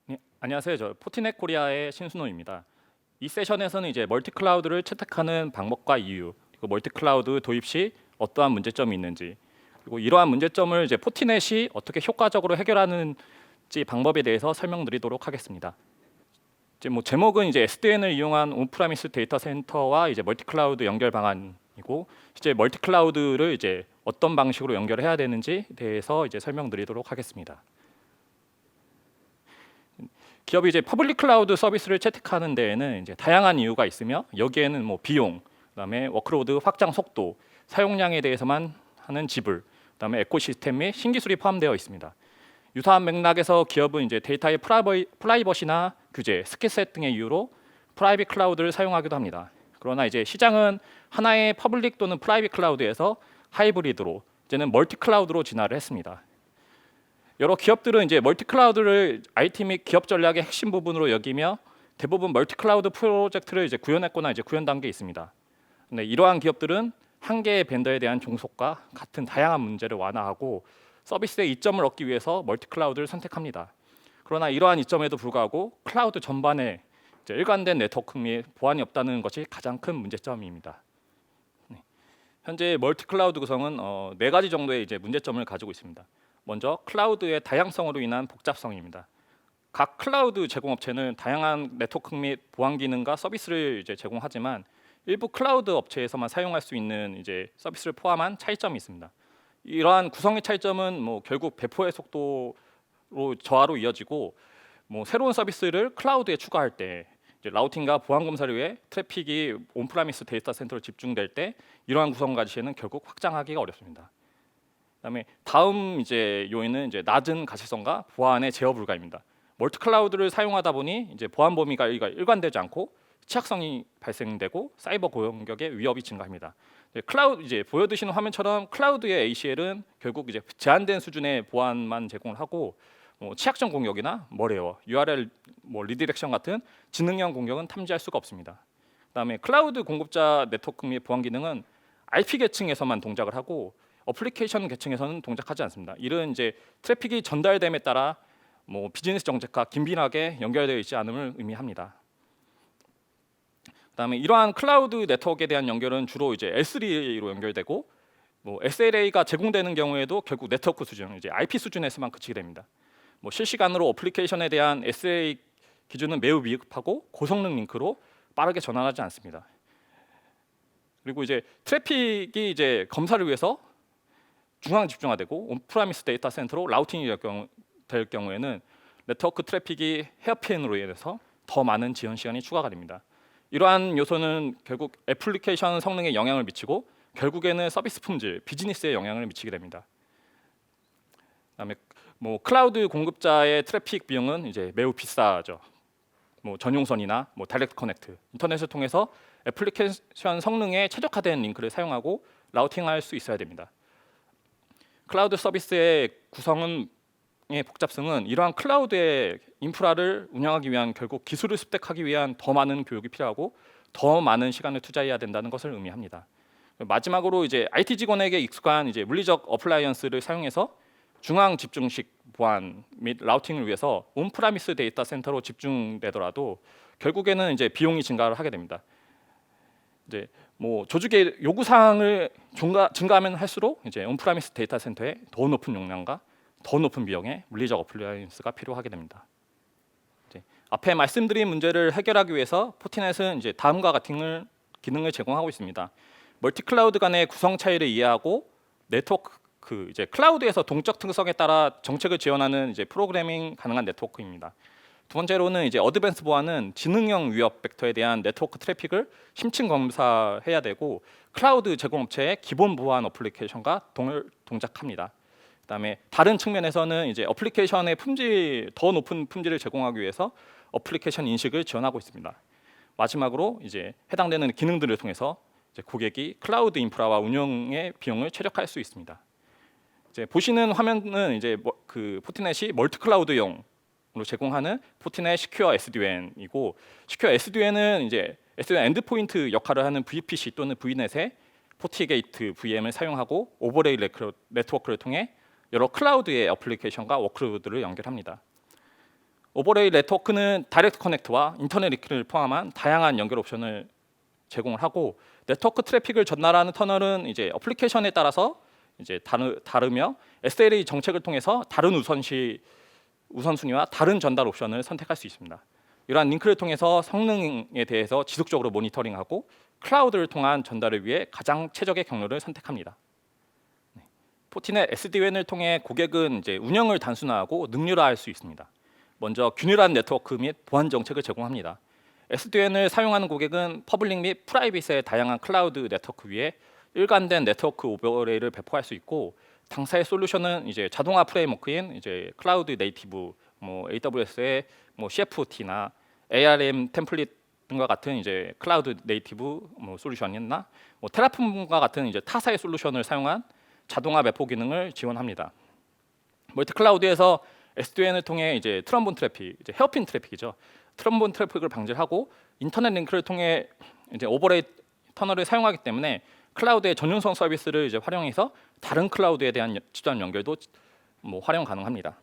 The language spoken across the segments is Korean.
네, 안녕하세요. 저 포티넷 코리아의 신순호입니다. 이 세션에서는 이제 멀티 클라우드를 채택하는 방법과 이유, 그리고 멀티 클라우드 도입 시 어떠한 문제점이 있는지, 그리고 이러한 문제점을 이제 포티넷이 어떻게 효과적으로 해결하는지 방법에 대해서 설명드리도록 하겠습니다. 이제 뭐 제목은 이제 SDN을 이용한 온프라미스 데이터 센터와 이제 멀티 클라우드 연결 방안이고, 실제 멀티 클라우드를 이제 어떤 방식으로 연결해야 되는지에 대해서 이제 설명드리도록 하겠습니다. 기업이 이제 퍼블릭 클라우드 서비스를 채택하는 데에는 이제 다양한 이유가 있으며, 여기에는 뭐 비용, 그다음에 워크로드 확장 속도, 사용량에 대해서만 하는 지불, 그다음에 에코시스템 및 신기술이 포함되어 있습니다. 유사한 맥락에서 기업은 이제 데이터의 프라이버시나 규제, 스킬셋 등의 이유로 프라이빗 클라우드를 사용하기도 합니다. 그러나 이제 시장은 하나의 퍼블릭 또는 프라이빗 클라우드에서 하이브리드로 이제는 멀티 클라우드로 진화를 했습니다. 여러 기업들은 이제 멀티 클라우드를 IT 및 기업 전략의 핵심 부분으로 여기며 대부분 멀티 클라우드 프로젝트를 이제 구현했거나 이제 구현 단계에 있습니다. 근데 이러한 기업들은 한 개의 벤더에 대한 종속과 같은 다양한 문제를 완화하고 서비스의 이점을 얻기 위해서 멀티 클라우드를 선택합니다. 그러나 이러한 이점에도 불구하고 클라우드 전반에 이제 일관된 네트워크 및 보안이 없다는 것이 가장 큰 문제점입니다. 현재 멀티 클라우드 구성은 네 가지 정도의 이제 문제점을 가지고 있습니다. 먼저 클라우드의 다양성으로 인한 복잡성입니다. 각 클라우드 제공업체는 다양한 네트워크 및 보안 기능과 서비스를 이제 제공하지만 일부 클라우드 업체에서만 사용할 수 있는 이제 서비스를 포함한 차이점이 있습니다. 이러한 구성의 차이점은 뭐 결국 배포의 속도로 저하로 이어지고, 뭐 새로운 서비스를 클라우드에 추가할 때 이제 라우팅과 보안 검사를 위해 트래픽이 온프라미스 데이터 센터로 집중될 때 이러한 구성과 시에는 결국 확장하기가 어렵습니다. 그다음에 다음 이제 요인은 이제 낮은 가시성과 보안의 제어 불가입니다. 멀티 클라우드를 사용하다 보니 이제 보안 범위가 일관되지 않고 취약성이 발생되고 사이버 공격의 위협이 증가합니다. 클라우드 이제 보여드시는 화면처럼 클라우드의 ACL은 결국 이제 제한된 수준의 보안만 제공을 하고, 취약점 공격이나 머레어, URL 리디렉션 같은 지능형 공격은 탐지할 수가 없습니다. 그다음에 클라우드 공급자 네트워크 및 보안 기능은 IP 계층에서만 동작을 하고 어플리케이션 계층에서는 동작하지 않습니다. 이런 이제 트래픽이 전달됨에 따라 비즈니스 정책과 긴밀하게 연결되어 있지 않음을 의미합니다. 그다음에 이러한 클라우드 네트워크에 대한 연결은 주로 이제 L3로 연결되고, SLA가 제공되는 경우에도 결국 네트워크 수준, 이제 IP 수준에서만 그치게 됩니다. 실시간으로 어플리케이션에 대한 SLA 기준은 매우 미흡하고 고성능 링크로 빠르게 전환하지 않습니다. 그리고 이제 트래픽이 이제 검사를 위해서 중앙 집중화되고 온프라미스 데이터 센터로 라우팅이 될 경우에는 네트워크 트래픽이 헤어핀으로 인해서 더 많은 지연 시간이 추가가 됩니다. 이러한 요소는 결국 애플리케이션 성능에 영향을 미치고 결국에는 서비스 품질, 비즈니스에 영향을 미치게 됩니다. 그다음에 클라우드 공급자의 트래픽 비용은 이제 매우 비싸죠. 전용선이나 다이렉트 커넥트, 인터넷을 통해서 애플리케이션 성능에 최적화된 링크를 사용하고 라우팅할 수 있어야 됩니다. 클라우드 서비스의 구성의 복잡성은 이러한 클라우드의 인프라를 운영하기 위한 결국 기술을 습득하기 위한 더 많은 교육이 필요하고 더 많은 시간을 투자해야 된다는 것을 의미합니다. 마지막으로 이제 IT 직원에게 익숙한 이제 물리적 어플라이언스를 사용해서 중앙 집중식 보안 및 라우팅을 위해서 온프라미스 데이터 센터로 집중되더라도 결국에는 이제 비용이 증가를 하게 됩니다. 이제 조직의 요구 사항을 증가하면 할수록 이제 온프라미스 데이터 센터에 더 높은 용량과 더 높은 비용의 물리적 어플라이언스가 필요하게 됩니다. 이제 앞에 말씀드린 문제를 해결하기 위해서 포티넷은 이제 다음과 같은 기능을 제공하고 있습니다. 멀티 클라우드 간의 구성 차이를 이해하고 네트워크 이제 클라우드에서 동적 특성에 따라 정책을 지원하는 이제 프로그래밍 가능한 네트워크입니다. 두 번째로는 이제 어드밴스 보안은 지능형 위협 벡터에 대한 네트워크 트래픽을 심층 검사해야 되고 클라우드 제공업체의 기본 보안 어플리케이션과 동작합니다. 그다음에 다른 측면에서는 이제 어플리케이션의 더 높은 품질을 제공하기 위해서 어플리케이션 인식을 지원하고 있습니다. 마지막으로 이제 해당되는 기능들을 통해서 이제 고객이 클라우드 인프라와 운영의 비용을 최적화할 수 있습니다. 이제 보시는 화면은 이제 포티넷이 멀티 클라우드용으로 제공하는 포티넷 시큐어 SDN이고, 시큐어 SDN은 이제 SDN 엔드포인트 역할을 하는 VPC 또는 VNet의 포티게이트 VM을 사용하고 오버레이 네트워크를 통해 여러 클라우드의 어플리케이션과 워크로드를 연결합니다. 오버레이 네트워크는 다이렉트 커넥트와 인터넷 링크를 포함한 다양한 연결 옵션을 제공을 하고, 네트워크 트래픽을 전달하는 터널은 이제 어플리케이션에 따라서 이제 다르며 SLA 정책을 통해서 다른 우선순위와 다른 전달 옵션을 선택할 수 있습니다. 이러한 링크를 통해서 성능에 대해서 지속적으로 모니터링하고 클라우드를 통한 전달을 위해 가장 최적의 경로를 선택합니다. 포티넷 SD-WAN을 통해 고객은 이제 운영을 단순화하고 능률화할 수 있습니다. 먼저 균일한 네트워크 및 보안 정책을 제공합니다. SD-WAN을 사용하는 고객은 퍼블릭 및 프라이빗의 다양한 클라우드 네트워크 위에 일관된 네트워크 오버레이를 배포할 수 있고, 당사의 솔루션은 이제 자동화 프레임워크인 이제 클라우드 네이티브, AWS의 CFT나 ARM 템플릿 등과 같은 이제 클라우드 네이티브 솔루션이나 테라폼과 같은 이제 타사의 솔루션을 사용한 자동화 배포 기능을 지원합니다. 멀티 클라우드에서 SD-WAN을 통해 이제 트럼본 트래픽, 이제 헤어핀 트래픽이죠. 트럼본 트래픽을 방지하고 인터넷 링크를 통해 이제 오버레이 터널을 사용하기 때문에 클라우드의 전용성 서비스를 이제 활용해서 다른 클라우드에 대한 집단 연결도 활용 가능합니다.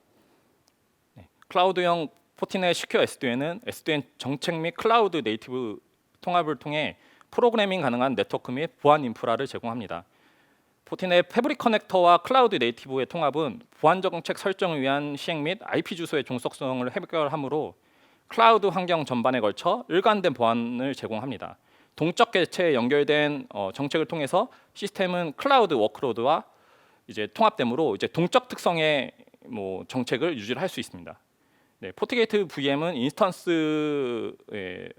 클라우드형 포티넷 시큐어 SD-WAN은 SD-WAN 정책 및 클라우드 네이티브 통합을 통해 프로그래밍 가능한 네트워크 및 보안 인프라를 제공합니다. 포티넷 패브릭 커넥터와 클라우드 네이티브의 통합은 보안 정책 설정을 위한 시행 및 IP 주소의 종속성을 해결하므로 클라우드 환경 전반에 걸쳐 일관된 보안을 제공합니다. 동적 객체에 연결된 정책을 통해서 시스템은 클라우드 워크로드와 이제 통합되므로 이제 동적 특성의 정책을 유지를 할 수 있습니다. 네, 포티게이트 VM은 인스턴스에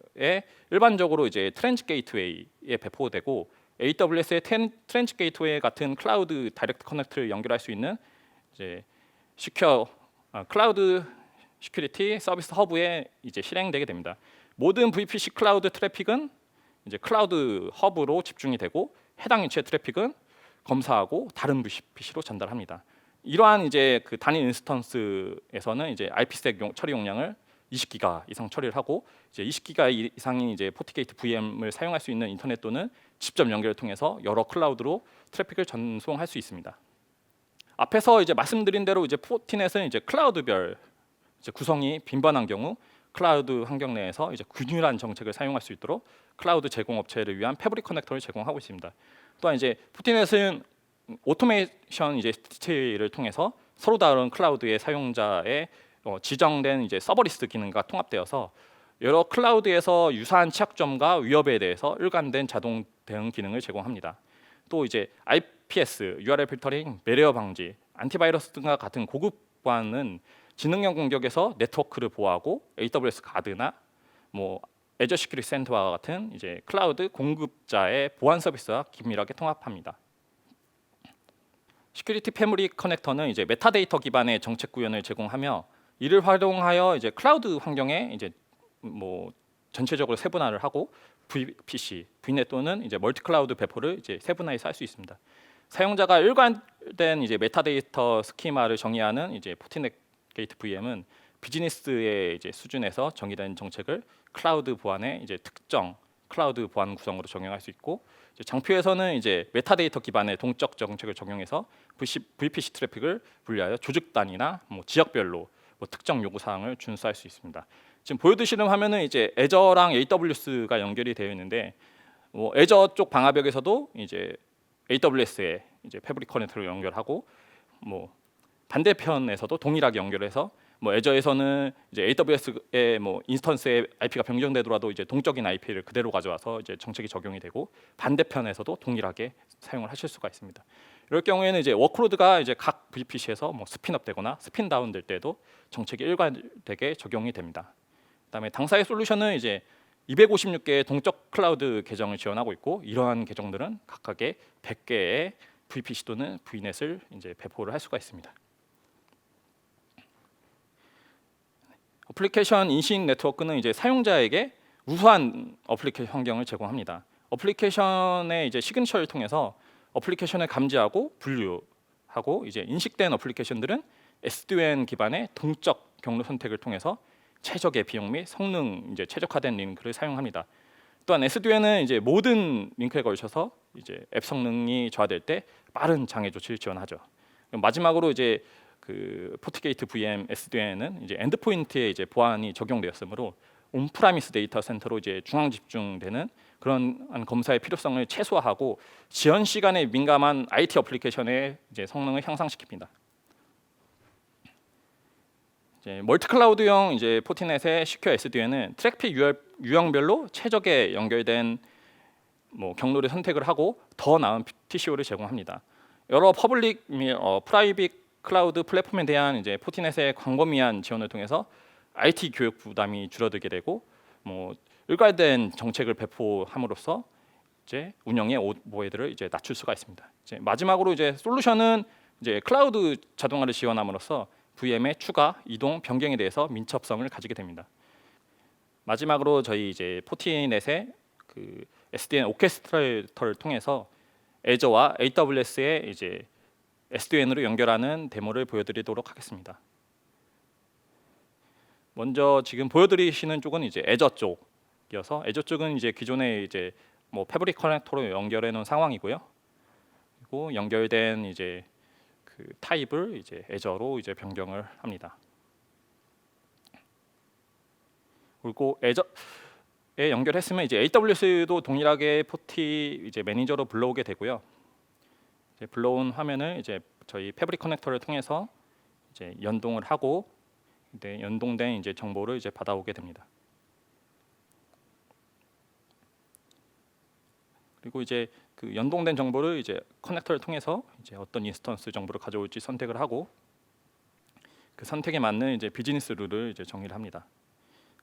일반적으로 이제 트랜짓 게이트웨이에 배포되고, AWS의 트랜짓 게이트웨이 같은 클라우드 다이렉트 커넥트를 연결할 수 있는 이제 클라우드 시큐리티 서비스 허브에 이제 실행되게 됩니다. 모든 VPC 클라우드 트래픽은 이제 클라우드 허브로 집중이 되고, 해당 위치의 트래픽은 검사하고 다른 VPC로 전달합니다. 이러한 이제 그 단일 인스턴스에서는 이제 IPsec 처리 용량을 20기가 이상 처리를 하고, 이제 20기가 이상인 이제 포티게이트 VM을 사용할 수 있는 인터넷 또는 직접 연결을 통해서 여러 클라우드로 트래픽을 전송할 수 있습니다. 앞에서 이제 말씀드린 대로 이제 포티넷은 이제 클라우드별 이제 구성이 빈번한 경우 클라우드 환경 내에서 이제 균일한 정책을 사용할 수 있도록 클라우드 제공 업체를 위한 패브릭 커넥터를 제공하고 있습니다. 또한 이제 포티넷은 오토메이션 이제 스티치를 통해서 서로 다른 클라우드의 사용자의 지정된 이제 서버리스 기능과 통합되어서 여러 클라우드에서 유사한 취약점과 위협에 대해서 일관된 자동 대응 기능을 제공합니다. 또 이제 IPS, URL 필터링, 매레어 방지, 안티바이러스 등과 같은 고급 보안은 지능형 공격에서 네트워크를 보호하고 AWS 가드나 애저 시큐리티 센터와 같은 이제 클라우드 공급자의 보안 서비스와 긴밀하게 통합합니다. 시큐리티 패브릭 커넥터는 이제 메타데이터 기반의 정책 구현을 제공하며, 이를 활용하여 이제 클라우드 환경에 이제 전체적으로 세분화를 하고 VPC, VNet 또는 이제 멀티 클라우드 배포를 이제 세분화해서 할 수 있습니다. 사용자가 일관된 이제 메타데이터 스키마를 정의하는 이제 포티넷 게이트 VM은 비즈니스의 이제 수준에서 정의된 정책을 클라우드 보안의 이제 특정 클라우드 보안 구성으로 적용할 수 있고, 이제 장표에서는 이제 메타데이터 기반의 동적 정책을 적용해서 VPC 트래픽을 분리하여 조직 단위나 지역별로 특정 요구 사항을 준수할 수 있습니다. 지금 보여드리는 화면은 이제 애저랑 AWS가 연결이 되어 있는데, 애저 쪽 방화벽에서도 이제 AWS에 이제 패브릭 커넥터를 연결하고, 반대편에서도 동일하게 연결해서 애저에서는 이제 AWS의 인스턴스의 IP가 변경되더라도 이제 동적인 IP를 그대로 가져와서 이제 정책이 적용이 되고, 반대편에서도 동일하게 사용을 하실 수가 있습니다. 이럴 경우에는 이제 워크로드가 이제 각 VPC에서 스핀업 되거나 스핀 다운 될 때도 정책이 일관되게 적용이 됩니다. 그다음에 당사의 솔루션은 이제 256개의 동적 클라우드 계정을 지원하고 있고, 이러한 계정들은 각각의 100개의 VPC 또는 VNet을 이제 배포를 할 수가 있습니다. 어플리케이션 인식 네트워크는 이제 사용자에게 우수한 어플리케이션 환경을 제공합니다. 어플리케이션의 이제 시그니처를 통해서 어플리케이션을 감지하고 분류하고, 이제 인식된 어플리케이션들은 SD-WAN 기반의 동적 경로 선택을 통해서 최적의 비용 및 성능 이제 최적화된 링크를 사용합니다. 또한 SD-WAN은 이제 모든 링크에 걸쳐서 이제 앱 성능이 저하될 때 빠른 장애 조치를 지원하죠. 마지막으로 이제 그 포트게이트 VM SDN은 이제 엔드포인트에 이제 보안이 적용되었으므로 온프라미스 데이터 센터로 이제 중앙 집중되는 그런 검사의 필요성을 최소화하고 지연 시간에 민감한 IT 어플리케이션의 이제 성능을 향상시킵니다. 이제 멀티클라우드형 이제 포티넷의 시큐어 SDN은 트래픽 유형별로 최적에 연결된 뭐 경로를 선택을 하고 더 나은 TCO를 제공합니다. 여러 퍼블릭 및 프라이빗 클라우드 플랫폼에 대한 이제 포티넷의 광범위한 지원을 통해서 IT 교육 부담이 줄어들게 되고 뭐 일괄된 정책을 배포함으로써 이제 운영의 오버헤드를 이제 낮출 수가 있습니다. 이제 마지막으로 이제 솔루션은 이제 클라우드 자동화를 지원함으로써 VM의 추가, 이동, 변경에 대해서 민첩성을 가지게 됩니다. 마지막으로 저희 이제 포티넷의 그 SDN 오케스트레이터를 통해서 애저와 AWS의 이제 SDN으로 연결하는 데모를 보여드리도록 하겠습니다. 먼저 지금 보여드리시는 쪽은 이제 애저 쪽이어서 애저 쪽은 이제 기존에 이제 뭐 패브릭 커넥터로 연결해 놓은 상황이고요. 그리고 연결된 이제 그 타입을 이제 애저로 이제 변경을 합니다. 그리고 애저에 연결했으면 이제 AWS도 동일하게 포티 이제 매니저로 불러오게 되고요. 이제 불러온 화면을 이제 저희 패브릭 커넥터를 통해서 이제 연동을 하고 연동된 이제 정보를 이제 받아오게 됩니다. 그리고 이제 그 연동된 정보를 이제 커넥터를 통해서 이제 어떤 인스턴스 정보를 가져올지 선택을 하고 그 선택에 맞는 이제 비즈니스 룰을 이제 정의를 합니다.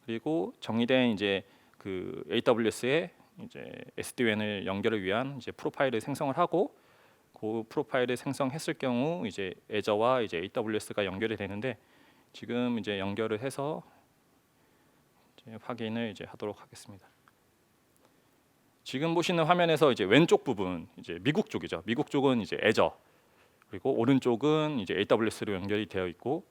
그리고 정의된 이제 그 AWS의 이제 SDN을 연결을 위한 이제 프로파일을 생성을 하고 그 프로파일을 생성했을 경우 이제 애저와 이제 AWS가 연결이 되는데 지금 이제 연결을 해서 이제 확인을 이제 하도록 하겠습니다. 지금 보시는 화면에서 이제 왼쪽 부분 이제 미국 쪽이죠. 미국 쪽은 이제 애저 그리고 오른쪽은 이제 AWS로 연결이 되어 있고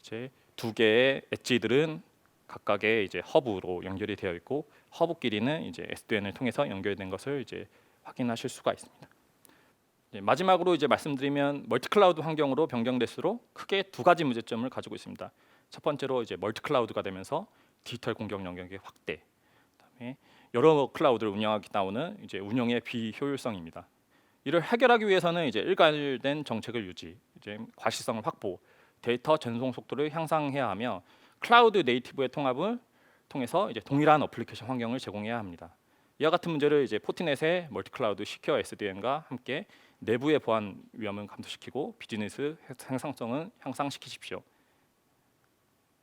이제 두 개의 엣지들은 각각의 이제 허브로 연결이 되어 있고 허브끼리는 이제 SDN을 통해서 연결된 것을 이제 확인하실 수가 있습니다. 마지막으로 이제 말씀드리면 멀티클라우드 환경으로 변경될수록 크게 두 가지 문제점을 가지고 있습니다. 첫 번째로 이제 멀티클라우드가 되면서 디지털 공격 영역의 확대, 그다음에 여러 클라우드를 운영하기 나오는 이제 운영의 비효율성입니다. 이를 해결하기 위해서는 이제 일관된 정책을 유지, 이제 과시성을 확보, 데이터 전송 속도를 향상해야 하며 클라우드 네이티브의 통합을 통해서 이제 동일한 어플리케이션 환경을 제공해야 합니다. 이와 같은 문제를 이제 포티넷의 멀티클라우드 시큐어 SDN과 함께 내부의 보안 위험을 감소시키고 비즈니스 생산성을 향상시키십시오.